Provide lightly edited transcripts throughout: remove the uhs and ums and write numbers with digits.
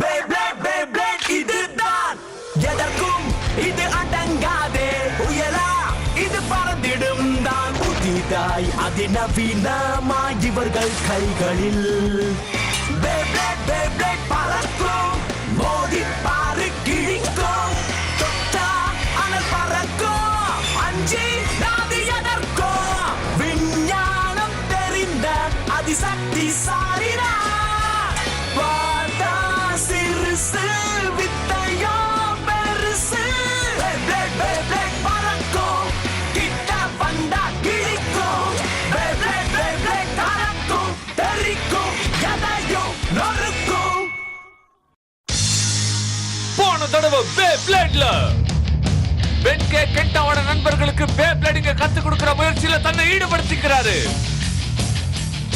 Beyblade, Beyblade இதுதான் எதற்கும் இது அடங்காதே உயலா இது பறந்திடும் தான் புதிதாய் அதிநவீனமாய் இவர்கள் கைகளில் Beyblade, Beyblade பறக்கும் மோதி பாரு கிழிக்கும் தொட்டா அனல் பறக்கும் அஞ்சி நாதி எதற்கும் விஞ்ஞானம் தெரிந்த அதிசக்தி சாரினா வித்தையோ பெருசு Beyblade, Beyblade பறக்கும் கிட்ட வந்தா கிழிக்கும் Beyblade, Beyblade கறக்கும் தெரிக்கும் எதையும் நொறுக்கும். போன தடவை Beybladeல பென்கே கென்டாவோட நண்பர்களுக்கு Beyblading கத்து கொடுக்கிற முயற்சியில தன்னை ஈடுபடுத்திக்கிறாரு.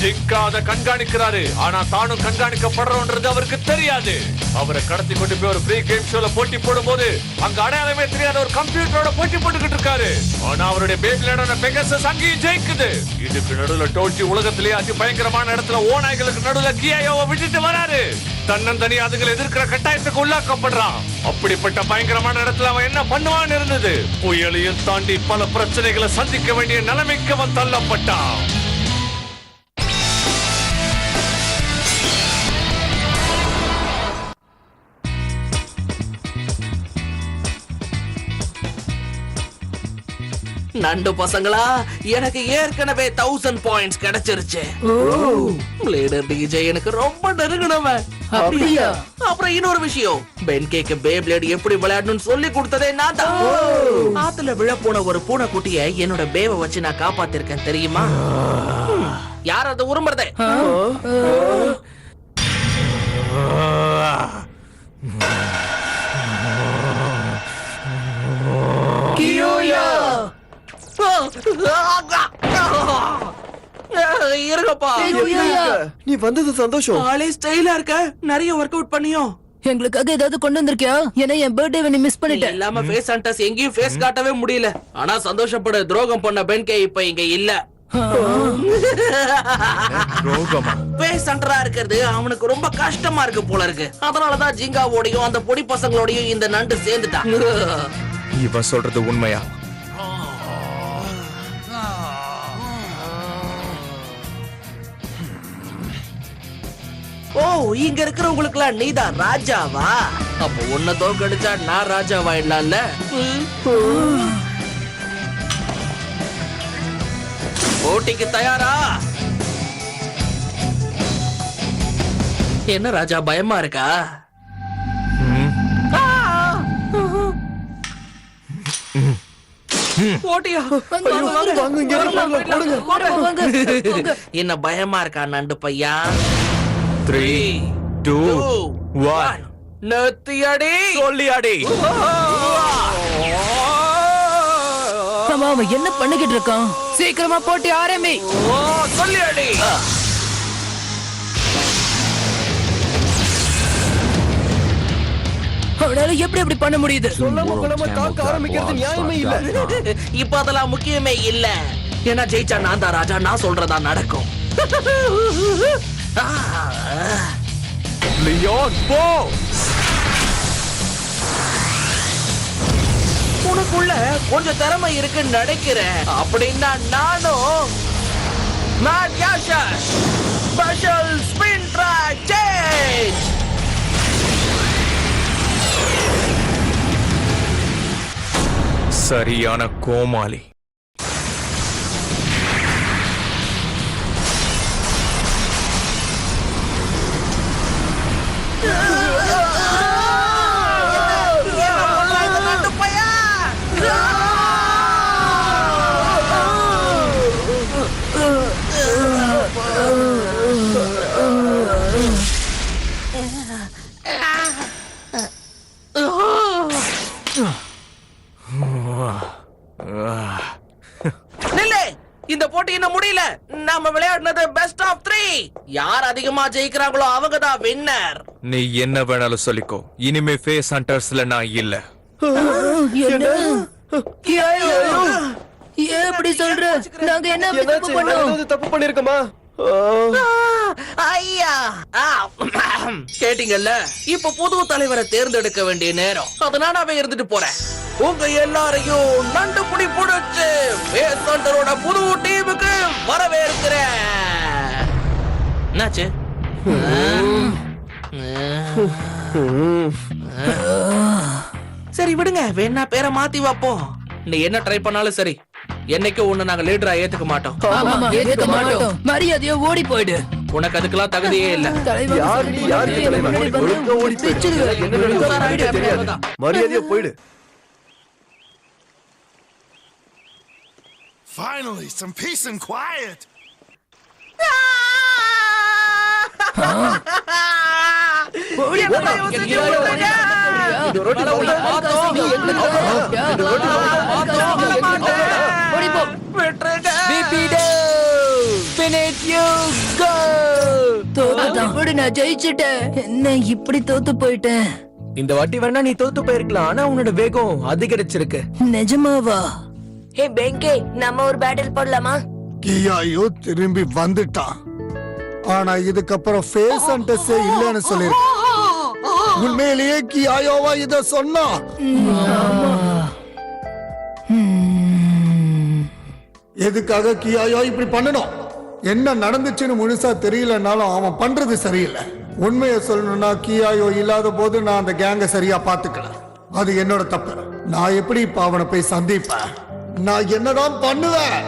ஜிங்கா அதை கண்காணிக்கிறாரு. ஆனா தானும் கண்காணிக்கப்படுறோன்றது அவருக்கு தெரியாது. அவரை கடத்தி கொண்டு போய் ஒரு ஃப்ரீ கேம் ஷோல போட்டி போடும் போது அங்க அடையாளமே தெரியாத ஒரு கம்ப்யூட்டரோட போட்டி போட்டுக்கிட்டு இருக்காரு. ஆனா அவருடைய Beybladeன பெகசஸ் அங்கேயும் ஜெயிக்குது. இதுக்கு நடுவுல டோட்டி உலகத்திலேயே அதி பயங்கரமான இடத்துல ஓநாய்களுக்கு நடுவுல கியாயோவை விட்டுட்டு வராரு. தன்னந்தனி அதுங்களை எதிர்க்கிற கட்டாயத்துக்கு உள்ளாக்கப்படுறான். அப்படிப்பட்ட பயங்கரமான இடத்துல அவன் என்ன பண்ணுவான்னு இருந்தது. புயலையும் தாண்டி பல பிரச்சனைகளை சந்திக்க வேண்டிய நிலைமைக்கு அவன் தள்ளப்பட்டான். நண்டு பசங்களா, எனக்கு ஏற்கனவே 1000 பாயிண்ட்ஸ் கிடைச்சிருச்சு. பிளேடர் டிஜே எனக்கு ரொம்ப நெருங்கினவன். அப்படியா? அப்புறம் இன்னொரு விஷயம், பென்கேக்கு Beyblade எப்படி விளையாடணும்னு சொல்லி கொடுத்ததே நான் தான். ஆத்துல விழ போன ஒரு பூனைக்குட்டியை என்னோட பேவை வச்சு நான் காப்பாத்திருக்கேன் தெரியுமா? யார் அது உருமுறதே? இருங்கப்பா. நீ வந்தது சந்தோஷம். ஆளே ஸ்டைலா இருக்க. நிறைய ஒர்க் அவுட் பண்ணியோ? எங்களுக்காக ஏதாவது கொண்டு வந்திருக்கியா? ஏன்னா என் பர்த்டேவை நீ மிஸ் பண்ணிட்ட. இல்லாம ஃபேஸ் ஹண்டர்ஸ் எங்கேயும் ஃபேஸ் காட்டவே முடியல. ஆனா சந்தோஷப்பட, துரோகம் பண்ண பென்கே இப்ப இங்க இல்ல. ஃபேஸ் ஹண்டரா இருக்கிறது அவனுக்கு ரொம்ப கஷ்டமா இருக்கு போல இருக்கு. அதனாலதான் ஜிங்காவோடையும் அந்த பொடி பசங்களோடையும் இந்த நண்டு சேர்ந்துட்டான். இவன் சொல்றது உண்மையா? ஓ, இங்க இருக்கிறவங்களுக்குலாம் நீதான் ராஜாவா? அப்ப உன்னை தோக்கடிச்சா நான் ராஜாவாயிடலாம்ல. போட்டிக்கு தயாரா? என்ன ராஜா, பயமா இருக்கா? போட்டியா? என்ன பயமா இருக்கா நண்டு பையா? 3, 2, 1 நத்தியடி சொல்லியாடி. அவன் என்ன பண்ணிக்கிட்டு இருக்கான்? சீக்கிரமா போட்டி ஆரம்பி. சொல்லியாடி. அவனால எப்படி அப்படி பண்ண முடியுது? சொல்லாம தாக்க ஆரம்பிக்கிறது நியாயமே இல்ல. இப்ப அதெல்லாம் முக்கியமே இல்ல. ஏன்னா ஜெயிச்சா நான் தான் ராஜா. நான் சொல்றதா நடக்கும். லியோன் போ. உனக்குள்ள கொஞ்சம் திறமை இருக்குன்னு நினைக்கிறேன். அப்படின்னா நானும் மேட் யாஷர் ஸ்பெஷல் ஸ்பின் ட்ராக் சேஞ்ச். சரியான கோமாளி. இந்த போட்டி இன்னும் முடியல. நாம விளையாடுனது பெஸ்ட் ஆஃப் 3. யார் அதிகமா ஜெயிக்கிறாங்களோ அவங்க தான் வின்னர். நீ என்ன வேணாலும் சொல்லிக்கோ. இனிமே ஃபேஸ் ஹண்டர்ஸ்ல நான் இல்ல. ஏன் இப்படி சொல்ற? நாங்க என்ன தப்பு பண்ணோம்? தப்பு பண்ணிருக்கோமா? ஐயா கேட்டீங்கல்ல, இப்ப புது தலைவரை தேர்ந்தெடுக்க வேண்டிய நேரம். அதனால அவன் இருந்துட்டு போறேன். உங்க எல்லாரையும் நண்டு புடி புடிச்சு பேஸ் ஹண்டரோட புது டீமுக்கு வரவேற்கிறேன். என்னாச்சு? சரி விடுங்க, வேணா பேரை மாத்தி வைப்போம். நீ என்ன ட்ரை பண்ணாலும் சரி, என்னைக்கு உன்னை நாங்க லீடரா ஏத்துக்க மாட்டோம். ஆமா, ஏத்துக்க மாட்டோம். மரியாதையா ஓடி போயிடு. உனக்கு அதுக்கெல்லாம் தகுதியே இல்ல. மரியாதையா போயிடு. Finally, some peace and quiet. நான் ஜெயிச்சுட்டேன். என்ன இப்படி தோத்து போயிட்டேன்? இந்த வாட்டி வேணா நீ தோத்து போயிருக்கலாம், ஆனா உன்னோட வேகம் அதிகரிச்சிருக்கு. நிஜமாவா? ஹே பெங்கே, நம்ம ஒரு பேட்டில் போடலாமா? கியாயோ திரும்பி வந்துட்டான். ஆனா இதுக்கப்புறம் ஃபேஸ் ஹண்டர்ஸே இல்லன்னு சொல்லிருக்கான். உண்மையிலேயே கியாயோவா இத சொன்னா? எதுக்காக கியாயோ இப்படி பண்ணணும்? என்ன நடந்துச்சுன்னு முழுசா தெரியலனாலும் அவன் பண்றது சரியில்லை. உண்மையை சொல்லணும்னா கியாயோ இல்லாத போது நான் அந்த கேங்க சரியா பாத்துக்கல. அது என்னோட தப்பு. நான் எப்படி இப்ப அவனை போய் சந்திப்பேன்? நான் என்னதான் பண்ணுவேன்?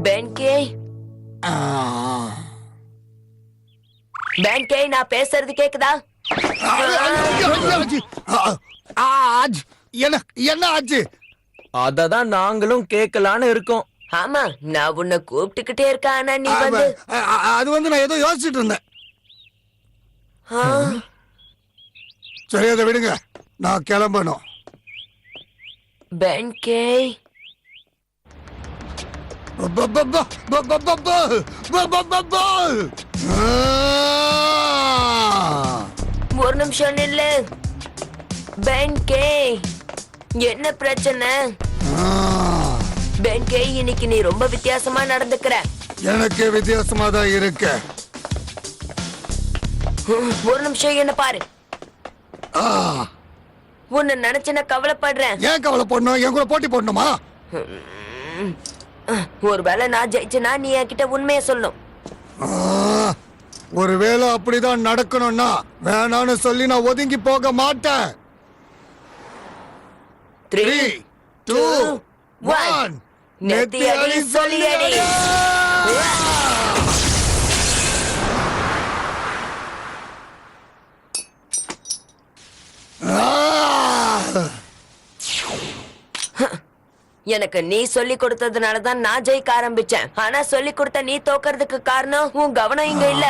பெங்கே, பெங்கே, நான் பேசுறது கேக்குதா? என்ன ஆச்சு? அததான் நாங்களும் கேட்கலான்னு இருக்கோம். ஆமா, நான் உன்னை கூப்பிட்டுக்கிட்டே இருக்கேன், ஆனா நீ வந்து அது வந்து நான் ஏதோ யோசிச்சுட்டு இருந்தேன். ஆ, சரி, அதை விடுங்க, நான் கிளம்பணும். பெங்கே, ஒரு நிமிஷம் நில்லு. பெங்கே, என்ன பிரச்சனை? பெங்கே, இன்னைக்கு நீ ரொம்ப வித்தியாசமா நடந்துக்கிற. எனக்கு வித்தியாசமா தான் இருக்கு. ஒரு நிமிஷம் என்ன பாரு. உன்னை நினைச்சு நான் கவலைப்படுறேன். ஏன் கவலை போடணும்? என் கூட போட்டி போடணுமா? ஒருவேளை நான் ஜெயிச்சனா நீ என்கிட்ட உண்மையை சொல்லணும். ஒருவேளை அப்படிதான் நடக்கணும்னா வேணான்னு சொல்லி நான் ஒதுங்கி போக மாட்டேன். 3, 2, 1 நெத்தி அடி சொல்லி அடி. எனக்கு நீ சொல்லி கொடுத்ததுனாலதான் நான் ஜெயிக்க ஆரம்பிச்சேன். ஆனா சொல்லி கொடுத்த நீ தோக்கறதுக்கு காரணம் உன் கவனம் இங்க இல்ல.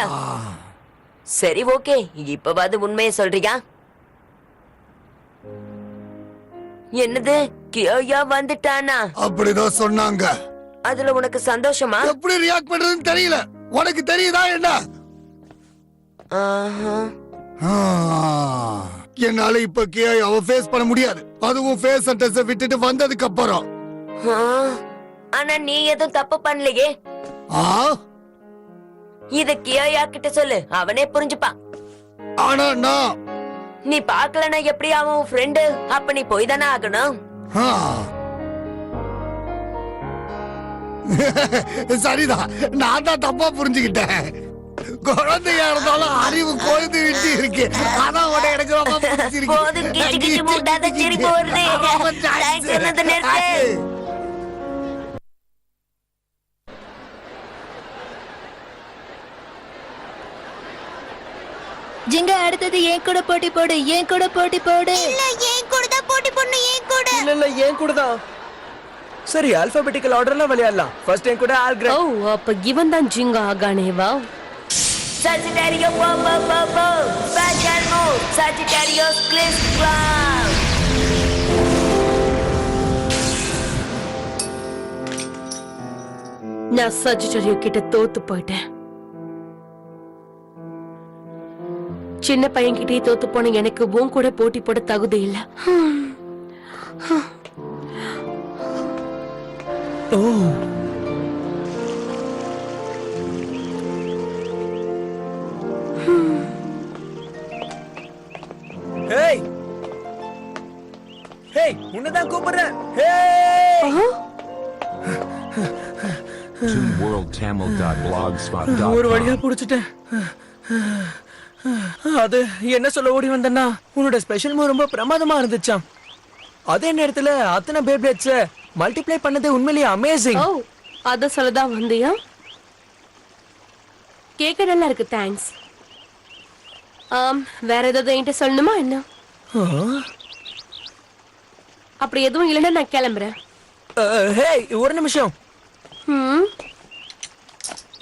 சரி, ஓகே, இப்பவாது உண்மையை சொல்றியா? என்னது, கியோயா வந்துட்டானா? அப்படிதான் சொன்னாங்க. அதுல உனக்கு சந்தோஷமா? எப்படி ரியாக்ட் பண்றதுன்னு தெரியல. உனக்கு தெரியுதா என்ன? என்னால இப்ப கியாயாவை ஃபேஸ் பண்ண முடியாது. அதுவும் ஃபேஸ் ஹண்டர்ஸை விட்டுட்டு வந்ததுக்கு அப்புறம். ஆனா நீ எதுவும் தப்பு பண்ணலையே. இத கியோயா கிட்ட சொல்லு, அவனே புரிஞ்சுப்பான். ஆனா நான் நீ பாக்கலனா எப்படி அவன் ஃப்ரெண்டு? அப்ப நீ போய் தானே ஆகணும். சரிதான், நான் தான் தப்பா புரிஞ்சுக்கிட்டேன். குழந்தையா இருந்தாலும் அறிவு கொழுந்து விட்டு இருக்கு. அதான் உட எனக்கு ரொம்ப பிடிச்சிருக்கு. போதும், கிச்சு கிச்சு மூட்டாத சிரிப்பு வருது. தேங்க்ஸ் சொன்னது நிறுத்து. ஜிங்க, அடுத்தது என் கூட போட்டி போடு. என் கூட போட்டி போடு. இல்ல, என் கூட தான் போட்டி போடணும். என் கூட இல்ல ஏன் கூட தான். சரி, ஆல்பாபெட்டிக்கல் ஆர்டர்ல விளையாடலாம். ஃபர்ஸ்ட் என் கூட ஆல்கிரேட். ஓ, அப்ப இவன் தான் Jirga ஆகானேவா? Sagittario, bo bo bo bo. Special move, Sagittario Cliff Club. நான் சஜிட்டரியோ கிட்ட தோத்து போயிட்டேன். சின்ன பையன் கிட்டே தோத்து போன எனக்கு உன் கூட போட்டி போட தகுதி இல்ல. ஹேய் ஹேய் உன்னதான் கூப்பிடுறேன் ஹேய் ஒரு வழியா புடிச்சிட்டேன். அது என்ன சொல்ல ஓடி வந்தேன்னா உன்னோட ஸ்பெஷல் மூவ் ரொம்ப பிரமாதமா இருந்துச்சாம். அதே நேரத்துல அத்தனை பேப்ளேட்ஸ மல்டிப்ளை பண்ணது உண்மையிலேயே அமேசிங். ஓ அத சொல்லதான் வந்தியா? கேக்க நல்லா இருக்கு, தேங்க்ஸ். வேற ஏதாவது என்கிட்ட சொல்லணுமா என்ன? அப்படி எதுவும் இல்லைன்னா நான் கிளம்புறேன். ஹேய் ஒரு நிமிஷம், ம்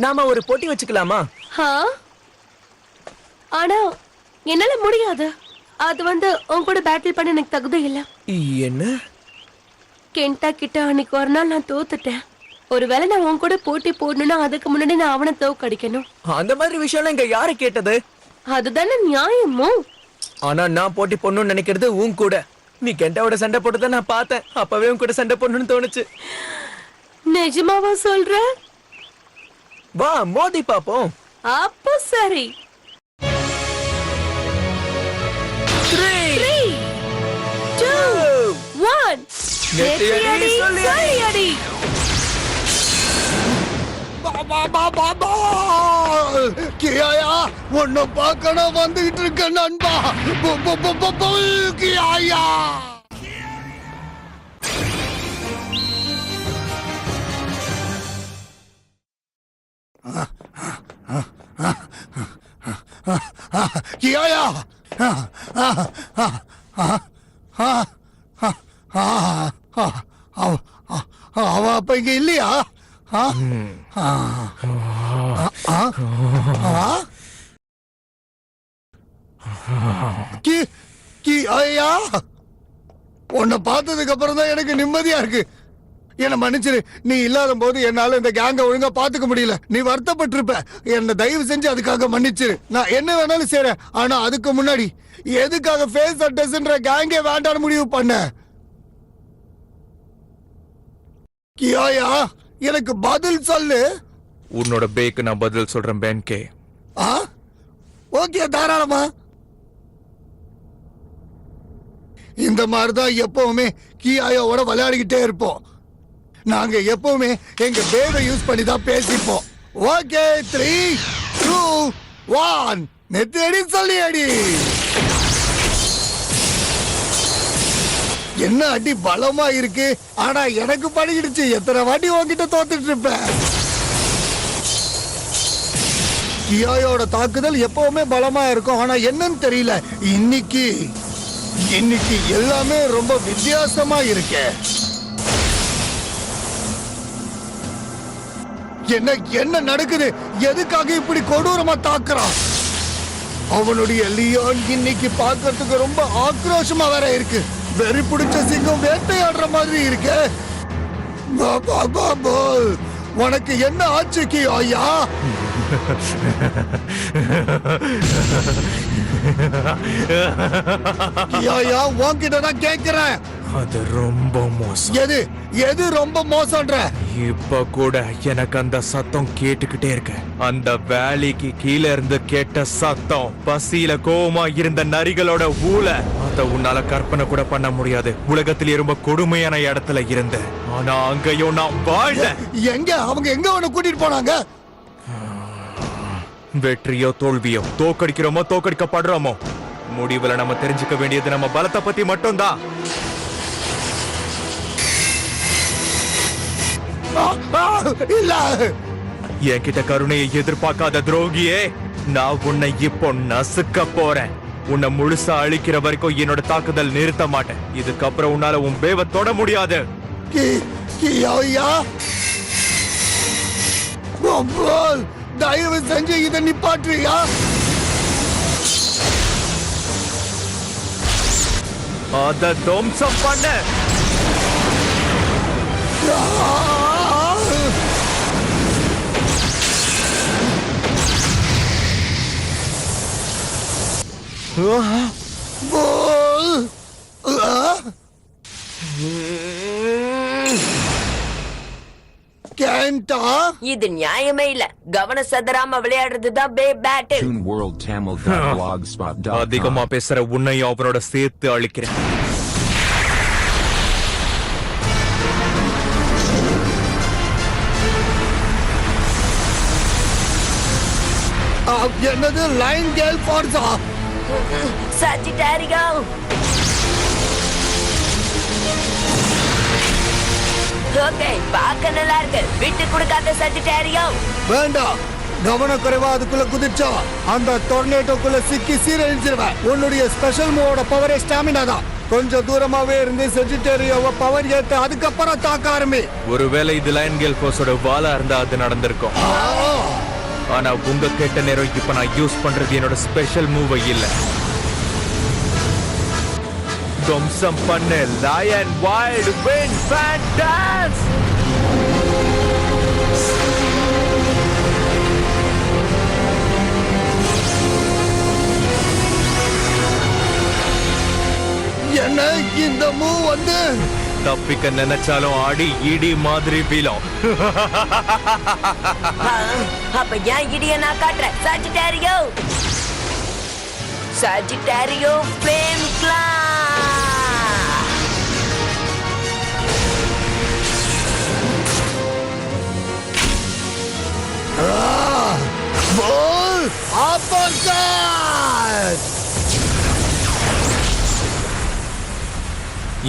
நாம ஒரு போட்டி வச்சுக்கலாமா? ஆனா என்னால முடியாது. அது உன் கூட பேட்டில் பண்ண எனக்கு தகுதி இல்ல. என்ன? கென்டா கிட்ட அன்னைக்கு ஒரு நாள் நான் தோத்துட்டேன். ஒருவேளை நான் உன் கூட போட்டி போடணும்னா அதுக்கு முன்னாடி நான் அவனை தோக்கடிக்கணும். அந்த மாதிரி விஷயம்லாம் இங்க யாரு கேட்டது? அதுதானே நியாயமோ? ஆனா நான் போட்டி போடணும்னு நினைக்கிறது உன் கூட. நீ கெண்டாவோட சண்டை போட்டதை நான் பார்த்தேன். அப்பவே உன் கூட சண்டை போடணும்னு தோணுச்சு. நிஜமாவா சொல்ற? வா மோதி பாப்போம். அப்போ சரி. 3 2 1 நெத்தியடி சொல்லியடி. கியாயா உன்னை பார்க்கணும் வந்துகிட்டு இருக்க நண்பா. கியாயா கியாயா அவ அப்ப இங்க இல்லையா? உன்னை பார்த்ததுக்கு அப்புறம் தான் எனக்கு நிம்மதியா இருக்கு. என்ன மன்னிச்சிரு. நீ இல்லாத போது என்னால இந்த கேங்க ஒழுங்கா பாத்துக்க முடியல. நீ வருத்தப்பட்டிருப்ப. என்ன தயவு செஞ்சு அதுக்காக மன்னிச்சிரு. நான் என்ன வேணாலும் செய்றேன். ஆனா அதுக்கு முன்னாடி எதுக்காக ஃபேஸ் அட்டஸ்ன்ற கேங்கே வேண்டாம்னு முடிவு பண்ண? கியாயா எனக்கு பதில் சொல்லு. உன்னோட பேக்கு நான் பதில் சொல்றேன் பென்கே. ஓகே தாராளமா. இந்த மாதிரிதான் எப்பவுமே கியாயோட விளையாடிக்கிட்டே இருப்போம். நாங்க எப்பவுமே எங்க பேவை யூஸ் பண்ணி தான் பேசிப்போம். ஓகே 3 2 1 நெத்தியடி சொல்லியடி. என்ன அடி பலமா இருக்கு. ஆனா எனக்கு பழகிடுச்சு. எத்தனை வாட்டி உன்கிட்ட தோத்துட்டு இருப்பேன். கியாயோட தாக்குதல் எப்பவுமே பலமா இருக்கும். ஆனா என்னன்னு தெரியல, இன்னைக்கு எல்லாமே ரொம்ப வித்தியாசமா இருக்கு. என்ன நடக்குது? எதுக்காக இப்படி கொடூரமா தாக்குறான்? அவனுடைய லியோன் இன்னைக்கு பார்க்கறதுக்கு ரொம்ப ஆக்ரோஷமா வேற இருக்கு. வெறி பிடிச்ச சிங்கம் வேட்டையாடுற மாதிரி இருக்கு. உனக்கு என்ன ஆச்சு கியா? கியா உன்கிட்ட தான் கேக்குறேன். அது ரொம்ப மோசம். எது ரொம்ப மோசம்ன்ற? இப்ப கூட எனக்கு அந்த சத்தம் கேட்டுக்கிட்டே இருக்கு. அந்த வேலிக்கு கீழே இருந்து கேட்ட சத்தம் பசியில கோவமா இருந்த நரிகளோட ஊல. அத உன்னால கற்பனை கூட பண்ண முடியாது. உலகத்திலே ரொம்ப கொடுமையான இடத்துல இருந்த. ஆனா அங்கேயும் நான் வாழ்ந்தேன். அவங்க எங்க உன்னை கூட்டிட்டு போனாங்க? வெற்றியோ தோல்வியோ, தோக்கடிக்கிறோமோ தோக்கடிக்கப்படுறோமோ, முடிவுல நம்ம தெரிஞ்சுக்க வேண்டியது நம்ம பலத்தை பத்தி மட்டும்தான். இல்ல, என்கிட்ட கருணையை எதிர்பார்க்காத துரோகியே, நான் உன்னை இப்போ நசுக்க போறேன். உன்னை முழுசா அழிக்கிற வரைக்கும் என்னோட தாக்குதல் நிறுத்த மாட்டேன். இதுக்கப்புறம் உன்னால உன் பேவை தொட முடியாது. தயவு செஞ்சு இதை நிப்பாட்டுறியா? அத துவம்சம் பண்ண. கேண்டா இது நியாயமே இல்ல. கவனம் சதறாம விளையாடுறதுதான் பே பேட்டில். TuneWorldTamil.blogspot.com. அதிகமா பேசுற உன்னையும் அவனோட சேர்த்து அழிக்கிறேன். என்னது லைன் கேல் ஃபார்ஸா? சஜிட்டாரியோ ஓகே, பார்க்க நல்லா இருக்கு. விட்டு கொடுக்காத சஜிட்டாரியோ. வேண்டாம், கவனக்குறைவா அதுக்குள்ள குதிச்சா அந்த டொர்னேட்டோக்குள்ள சிக்கி சீரழிஞ்சிருவேன். உன்னுடைய ஸ்பெஷல் மூவோட பவரே ஸ்டாமினா தான். கொஞ்சம் தூரமாவே இருந்து செஜிட்டேரியோவை பவர் ஏத்து அதுக்கப்புறம் தாக்க ஆரம்பி. ஒருவேளை இது லைன் கேல் போஸோட வாலா இருந்தா அது நடந்திருக்கும். ஆனா உங்க கேட்ட நேரம் இப்ப நான் யூஸ் பண்றது என்னோட ஸ்பெஷல் மூவ் இல்ல. துவம்சம் பண்ணு lion wild wind fan dance. என்ன இந்த மூவ் வந்து தப்பிக்க நினைச்சாலும் அடி இடி மாதிரி வீழும். அப்ப ஏன் இடிய நான் காட்டுறேன். சஜிட்டாரியோ சஜிட்டாரியோ ஃப்ளேம் கிளாஸ்.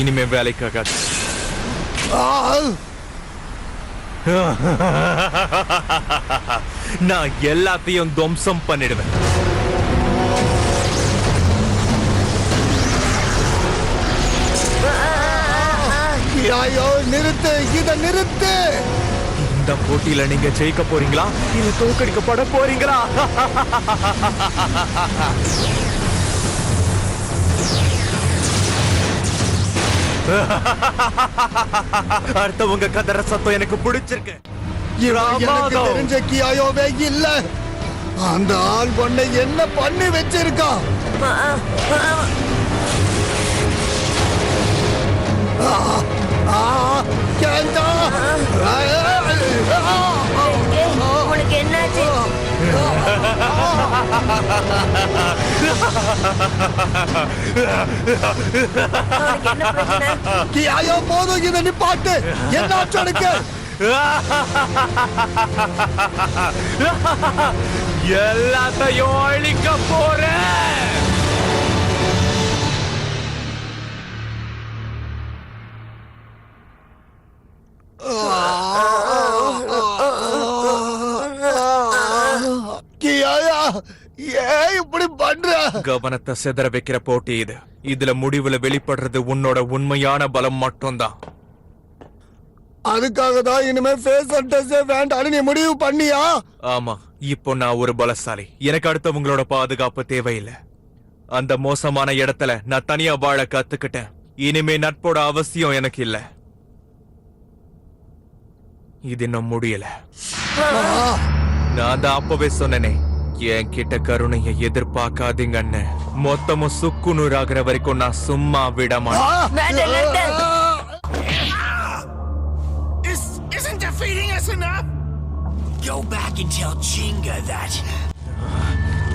இனிமே வேலைக்காகாது. நான் எல்லாத்தையும் துவம்சம் பண்ணிடுவேன். ஐயோ, நிறுத்து, இத நிறுத்து. இந்த போட்டியில நீங்க ஜெயிக்க போறீங்களா இல்ல தோக்கடிக்கப்பட போறீங்களா? அடுத்தவங்க கதற சத்தம் எனக்கு பிடிச்சிருக்கு. எனக்கு தெரிஞ்ச கியாயோவே இல்ல. அந்த ஆள் பொண்ணை என்ன பண்ணி வச்சிருக்கான்? உனக்கு என்னாச்சு? கியாயோ போதும், இதை நிப்பாட்டு. என்ன சொடுக்கு? எல்லாத்தையும் அழிக்க போறேன். இப்படி பண்ற? கவனத்தை சிதற வைக்கிற போட்டி இது. இதுல முடிவுல வெளிப்படுறது உன்னோட உண்மையான பலம் மட்டும்தான். அதுக்காக தான் இனிமே ஃபேஸ் அட்டஸே வேண்டாம்னு நீ முடிவு பண்ணியா? ஆமா, இப்போ நான் ஒரு பலசாலி. எனக்கு அடுத்தவங்களோட பாதுகாப்பு தேவையில்லை. அந்த மோசமான இடத்துல நான் தனியா வாழ கத்துக்கிட்டேன். இனிமே நட்போட அவசியம் எனக்கு இல்ல. இது இன்னும் முடியல. நான் தான் அப்பவே சொன்னனே, என் கிட்ட கருணையை எதிர்பார்க்காதீங்கன்னு. மொத்தமும் சுக்குநூறு ஆகிற வரைக்கும் நான் சும்மா விட மாட்டேன். Isn't defeating us enough? Go back and tell Chinga that.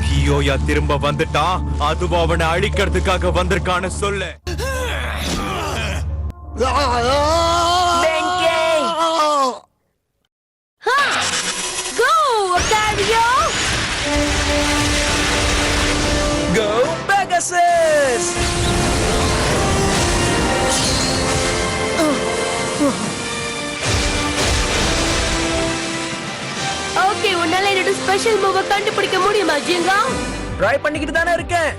ஹியோயா திரும்ப வந்துட்டான். அதுவும் அவனை அழிக்கிறதுக்காக வந்திருக்கான்னு சொல்லு. Go, Octavio! Go Pegasus! Okay, உன்னால என்னோட ஸ்பெஷல் மூவ கண்டுபிடிக்க முடியுமா ஜிங்கா? ட்ரை பண்ணிக்கிட்டு தானே இருக்கேன்.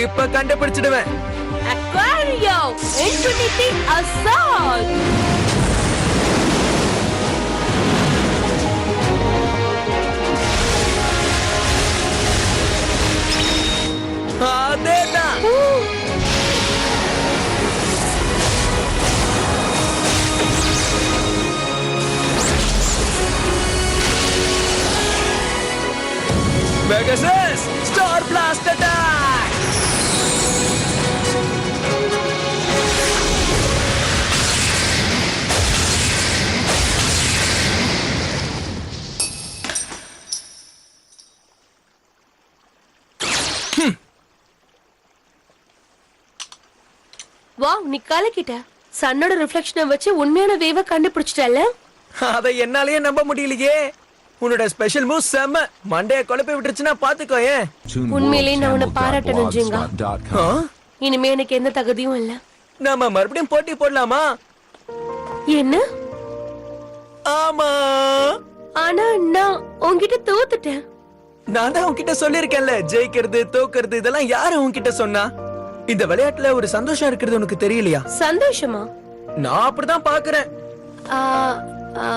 இப்ப கண்டுபிடிச்சிடுவேன். Aquario Infinity Assault. அதேதான். Pegasus, Star Blast attack! Wow, நீ கலக்கிட்ட. சன்னோட ரிஃப்ளெக்ஷனை வச்சு உண்மையான வேவ கண்டுபிடிச்சிட்டல. அதை என்னாலயே நம்ப முடியலையே. உன்னோட ஸ்பெஷல் மூவ் செம்ம. மண்டைய குழப்பி விட்டுருச்சுன்னா பாத்துக்கோ. ஏன் உண்மையிலேயே நான் உன்னை பாராட்டணும் ஜிங்கா. இனிமே எனக்கு எந்த தகுதியும் இல்ல. நாம மறுபடியும் போட்டி போடலாமா? என்ன? ஆமா. ஆனா நான் உன்கிட்ட தோத்துட்டேன். நான் தான் உன்கிட்ட சொல்லிருக்கேன்ல, ஜெயிக்கிறது தோக்கிறது இதெல்லாம் யாரு உன்கிட்ட சொன்னா? இந்த விளையாட்டுல ஒரு சந்தோஷம் இருக்கிறது உனக்கு தெரியலையா? சந்தோஷமா? நான் அப்படிதான் பாக்குறேன். ஆ, ஆ,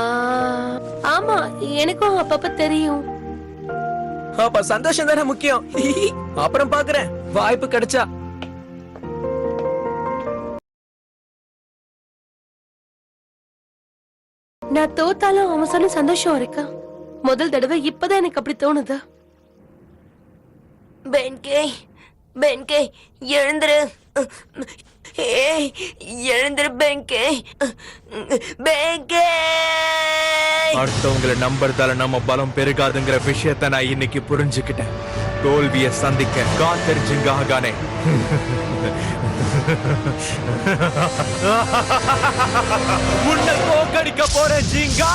ஆமா, எனக்கும் அப்பப்ப தெரியும். அப்ப சந்தோஷம் தானே முக்கியம். அப்புறம் பாக்குறேன் வாய்ப்பு கிடைச்சா. நான் தோத்தாலும் அவன் சொன்ன சந்தோஷம் இருக்கா? முதல் தடவை இப்பதான் எனக்கு அப்படி தோணுது. பென்கே, பென்கே, எழுந்துரு. ஏய், எழுந்துரு பென்கே. பென்கே. அடுத்தவங்களை நம்புறதால நம்ம பலம் பெருகாதுங்கிற விஷயத்தை நான் இன்னைக்கு புரிஞ்சுக்கிட்டேன். தோல்வியை சந்திக்க காத்தெரிஞ்சுங்கானே. உன்னை தோக்கடிக்க போற ஜிங்கா.